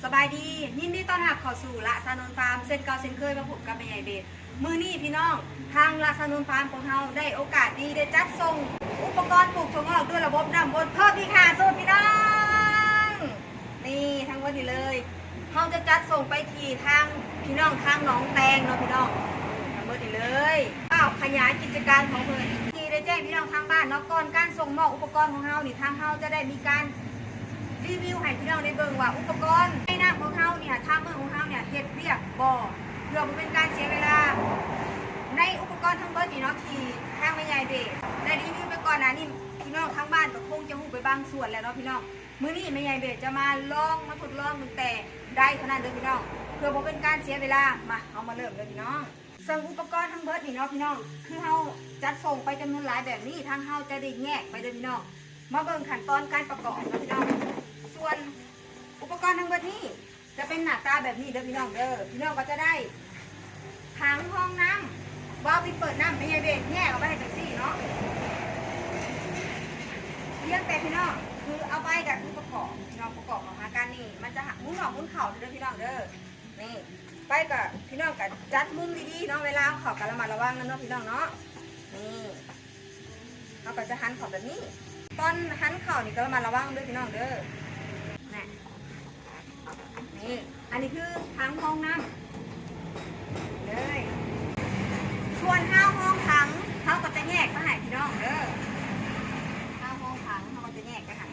สบายดียินดีต้อนรับเข้าสู่ละซานนฟาร์มเส้นเก่าเส้นเคยมาผมกับแม่ใหญ่เบสมือนี้พี่น้องทางละซานนฟาร์มของเราได้โอกาสดีได้จัดส่งอุปกรณ์ปลูกถั่วงอกด้วยระบบน้ำบนเพิ่มที่ขาสูตรพี่น้องนี่ทั้งวันนี้เลยเราจะจัดส่งไปที่ทางพี่น้องทางหนองแตงเนาะพี่น้องทั้งวันนี้เลยขยายกิจการของเพื่อนที่ได้แจ้งพี่น้องทางบ้านเนาะก่อนการส่งมอบอุปกรณ์ของเรานี่ทางเราจะได้มีการรีวิวให้พี่น้องได้เบิ่งว่าอุปกรณ์ในน้ำของเขาเนี่ยทางเมืองของเขาเนี่ยเฮ็ดเรียกบ่เพื่อบ่เป็นการเสียเวลาในอุปกรณ์ทั้งเบิดนี่เนาะที่ทางแม่ใหญ่เบสได้รีวิวไปก่อนนะนี่พี่น้องทางบ้านก็คงจะฮู้ไปบางส่วนแล้วเนาะพี่น้องมื้อนี้แม่ใหญ่เบสจะมาทดลองตั้งแต่ได้เท่านั้นเด้อพี่น้องเพื่อบ่เป็นการเสียเวลามาเอามาเริ่มเลยพี่น้องซึ่งอุปกรณ์ทั้งเบิดนี่เนาะพี่น้องคือเฮาจัดส่งไปจำนวนหลายแบบนี้ทางเฮาจะได้แยกไปเด้อพี่น้องมาเบิ่งขั้นตอนการประกอบเนาะพี่น้องส่วนอุปกรณ์ทั้งหมดนี้จะเป็นหน้าตาแบบนี้เด้อพี่น้องเด้อพี่น้องก็จะได้ถังห้องน้ำวาล์วปิดเปิดน้ำไม่ใช่เบรกแยกออกไปให้จังซี่เนาะเลี้ยงแต่พี่น้องคือเอาไปกับคือประกอบพี่น้องประกอบออกมากันนี่มันจะหักมุ้งหอกมุ้งเข่าเด้อพี่น้องเด้อนี่ไปกับพี่น้องกับจัดมุ้งดีๆเนาะเวลาเขากับระมัดระวังกันเนาะพี่น้องเนาะนี่เราก็จะหันเข่าแบบนี้ตอนหันเข่านี่ก็ระมัดระวังด้วยพี่น้องเด้อนี่อันนี้คือถังห้องน้ำเลยส่วนห้าห้องถังเขาก็จะแยกมาให้พี่น้องเด้อห้าห้องถังเขาก็จะแยกกัน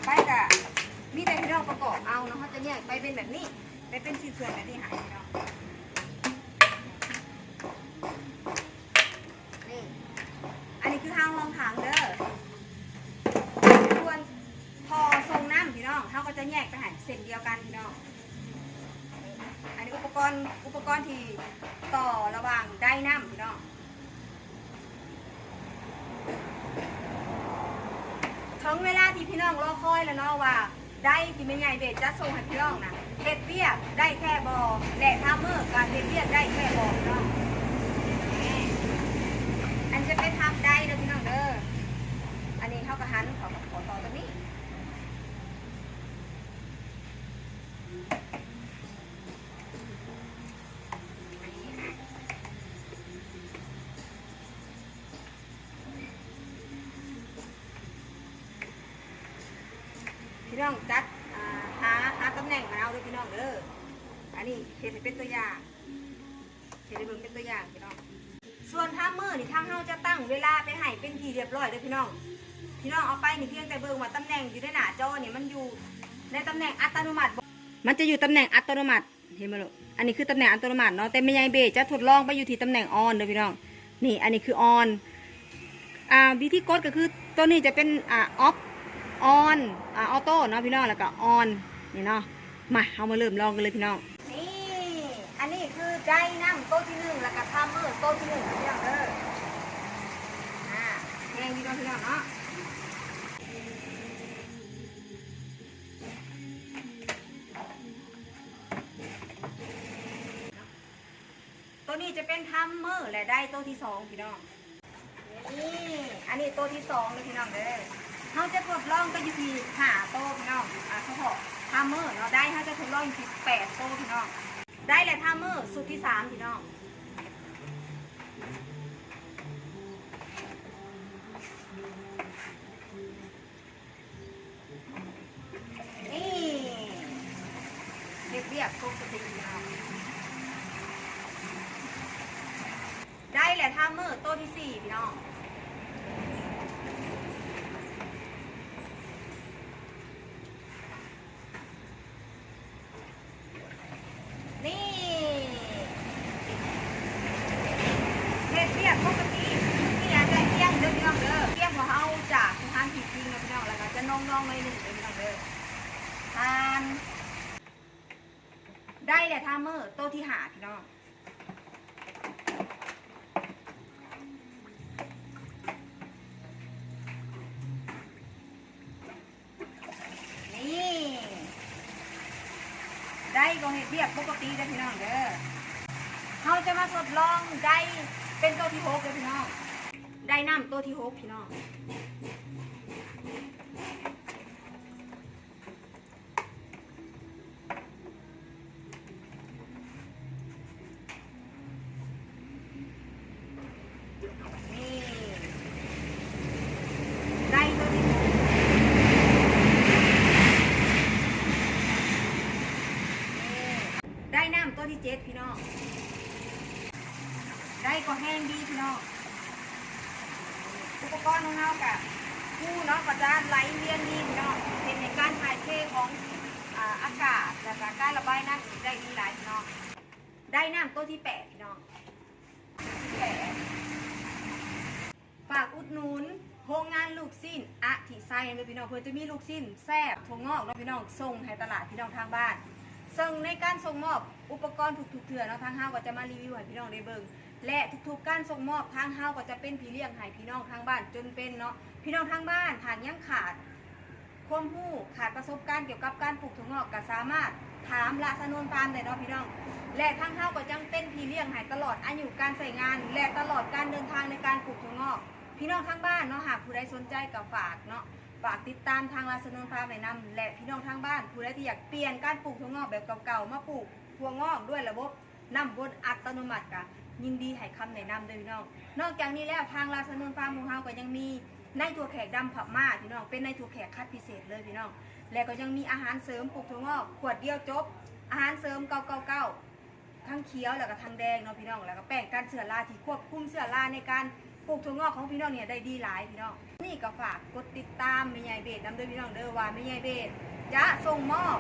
ไปกับมีแต่พี่น้องประกอบเอาเนาะเขาจะแยกไปเป็นแบบนี้ไปเป็นชิ้นส่วนแบบนี้หายพี่น้องนี่อันนี้คือห้าห้องถังเด้อส่วนพอทรงน้ำพี่น้องเขาก็จะแยกไปให้เส้นเดียวกันพี่น้องอันนี้อุปกรณ์ที่ต่อระหว่างได้น้ำพี่น้องถึงเวลาที่พี่น้องรอคอยแล้วเนาะว่าได้ที่ไม่ใหญ่เบสจะส่งให้พี่น้องนะเฮ็ดเวียกได้แค่บอและทามเมอร์การเฮ็ดเวียกได้แค่บอพี่น้องอันจะไปทำได้เด้อพี่น้องเด้ออันนี้เขากระหันเขาขอต่อตรงนี้พี่น้องจัดหาตำแหน่งมาเอาด้วยพี่น้องเด้ออันนี้เห็นเป็นตัวอย่างเห็นในเบื้องเป็นตัวอย่างพี่น้องส่วนท่ามือนี่ทางเราจะตั้งเวลาไปให้เป็นทีเรียบร้อยเลยพี่น้องเอาไปนี่เพียงแต่เบิ่งว่าตำแหน่งอยู่ในหน้าจอนี่มันอยู่ในตำแหน่งอัตโนมัติมันจะอยู่ตำแหน่งอัตโนมัติเห็นไหมลูกอันนี้คือตำแหน่งอัตโนมัติเนาะแต่ไม่ใช่เบสจะทดลองไปอยู่ที่ตำแหน่งออนเลยพี่น้องนี่อันนี้คือออนวิธีกดก็คือตัวนี้จะเป็นออฟออนออโต้เนาะพี่น้องแล้วก็ออนนี่เนาะมาเอามาเริ่มลองกันเลยพี่น้องนี่อันนี้คือไดน้ำโต๊ะที่1แล้วก็ทามเมอร์โต๊ะที่1พี่น้องเด้อแห้งพี่น้องเนาะตัวนี้จะเป็นทามเมอร์และได้โต๊ะที่2พี่น้องนี่อันนี้โต๊ะที่2เลยพี่น้องเด้อเขาจะทดลองไปอยู่ที่5โต๊ะพี่น้องเฉพาะทามเมอร์เนาะได้เขาจะทดลองอยู่ที่8โต๊ะพี่น้องได้และทามเมอร์สูตรที่3พี่น้องนี่เรียบปกติพี่น้องได้และทามเมอร์โต๊ะที่4พี่น้องปกติที่ร้านจะเที่ยงเด้อพี่น้องเด้อเที่ยงของเขาจากสถานที่จริงนะพี่น้องแล้วก็จะน้องๆเลย1เด้อพี่น้องเด้อทานได้แหละทามเมอร์โต๊ะที่5พี่น้องนี่ได้ก็เฮ็ดเรียบปกติเด้อพี่น้องเด้อเขาจะมาทดลองได้เป็นตัวที่6เลยพี่น้องได้น้ำตัวที่6พี่น้อง น 7พี่น้องได้ก็แห้งดีพี่น้องอุปกรณ์ของเรากับผู้เนาะก็จะไหลเวียนดีพี่น้องเป็นในการถ่ายเทของอากาศและการระบายน้ำได้ดีหลายพี่น้องได้น้ำตัวที่8พี่น้องฝากอุดหนุนโรงงานลูกชิ้นอธิไซเลยพี่น้องเพื่อจะมีลูกชิ้นแซ่บถั่วงอกเนาะพี่น้องส่งให้ตลาดพี่น้องทางบ้านซึ่งในการส่งมอบอุปกรณ์ทุกๆเถื่อเนาะทางเฮาก็จะมารีวิวให้พี่น้องได้เบิ่งและทุกๆการส่งมอบทางเฮาก็จะเป็นพี่เลี้ยงให้พี่น้องทางบ้านจนเป็นเนาะพี่น้องทางบ้านหากยังขาดความรู้ขาดประสบการณ์เกี่ยวกับการปลูกถั่วงอกก็สามารถถามละสนนฟาร์มได้เนาะพี่น้องและทางเฮาก็จังเป็นพี่เลี้ยงให้ตลอดอายุการใช้งานและตลอดการเดินทางในการปลูกถั่วงอกพี่น้องทางบ้านเนาะหากผู้ใดสนใจก็ฝากเนาะฝากติดตามทางลาสนนฟาร์มในนำและพี่น้องทางบ้านผู้ใดที่อยากเปลี่ยนการปลูกถั่วงอกแบบเก่าๆมาปลูกถั่วงอกด้วยระบบน้ำวนอัตโนมัติกะยินดีให้คำแนะนำด้วยพี่น้องนอกจากนี้แล้วทางลาสนนฟาร์มของเราก็ยังมีในถั่วแขกดำผับมาพี่น้องเป็นในถั่วแขกคัดพิเศษเลยพี่น้องและก็ยังมีอาหารเสริมปลูกถั่วงอกขวดเดียวจบอาหารเสริม999ทั้งเขียวแล้วก็ทั้งแดงเนาะพี่น้องแล้วก็แป้งกันเชื้อราที่ควบคุมเชื้อราในการปลูกถั่วงอกของพี่น้องเนี่ยได้ดีหลายพี่น้องนี่ก็ฝากกดติดตามแม่ใหญ่เบสนำเด้อพี่น้องเด้อว่าแม่ใหญ่เบสจะส่งมอบ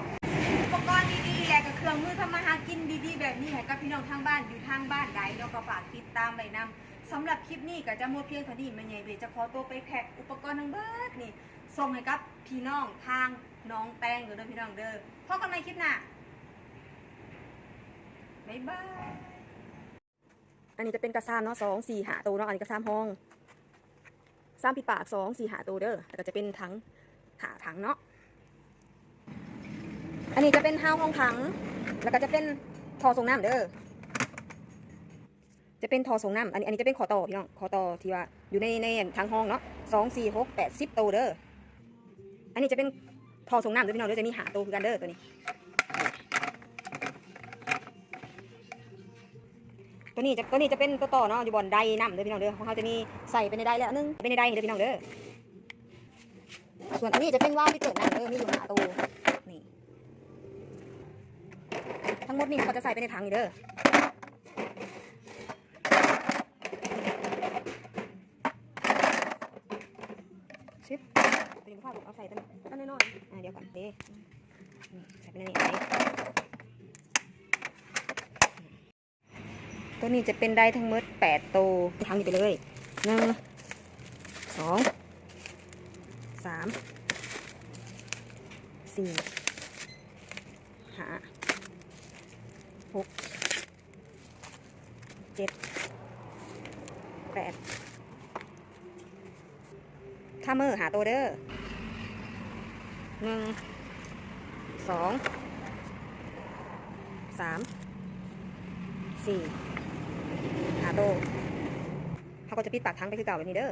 อุปกรณ์ดีๆและก็เครื่องมือทำมาหากินดีๆแบบนี้ให้กับพี่น้องทางบ้านอยู่ทางบ้านใดเนาะก็ฝากติดตามไว้นำสำหรับคลิปนี้ก็จะหมดเพียงเท่านี้แม่ใหญ่เบสจะขอตัวไปแพ็คอุปกรณ์ทั้งเบิดนี่ส่งให้กับพี่น้องทางน้องแตงเด้อพี่น้องเด้อพบกันใหม่คลิปหน้าบ๊ายบายอันนี้จะเป็นกระซามเนาะ2 4 5ตัวเนาะอันนี้กระซามห้องซ้ำปิดปาก2 4 5ตัวเด้อแล้วก็จะเป็นถังถังเนาะอันนี้จะเป็นห้าวห้องถังแล้วก็จะเป็นทอส่งน้ำเด้อจะเป็นทอส่งน้ำอันนี้จะเป็นขอต่อพี่น้องขอต่อที่ว่าอยู่ในถังห้องเนาะ2 4 6 8 10ตัวเด้ออันนี้จะเป็นทอส่งน้ำเด้อพี่น้องเด้อจะมีหาตัวคือกันเด้อตัวนี้ตัวนี้จะเป็นตัวต่อเนาะอยู่บนไดน้ำเด้อพี่น้องเด้อของเขาจะมีใส่ไปในไดแล้วนึงเป็นในไดเด้อพี่น้องเด้อส่วนอันนี้จะเป็นว่าวที่เกิดน้ำเด้อมีอยู่หาตัวนี่ทั้งหมดนี่เขาจะใส่ไปในถังนี่เด้อชิปเป็นผ้าเอาใส่ตั้งน้อยๆเดี๋ยวก่อนเด้ใส่ไปในนี้ตัวนี้จะเป็นได้ทั้งหมด8ตัวทั้งนี้ไปเลย1 2 3 4 5 6 7 8ข้ามือหาตัวเด้อ1 2 3 4หาโตเขาก็จะปิดปากทั้งไปคือเก่าแบบนี้เด้อ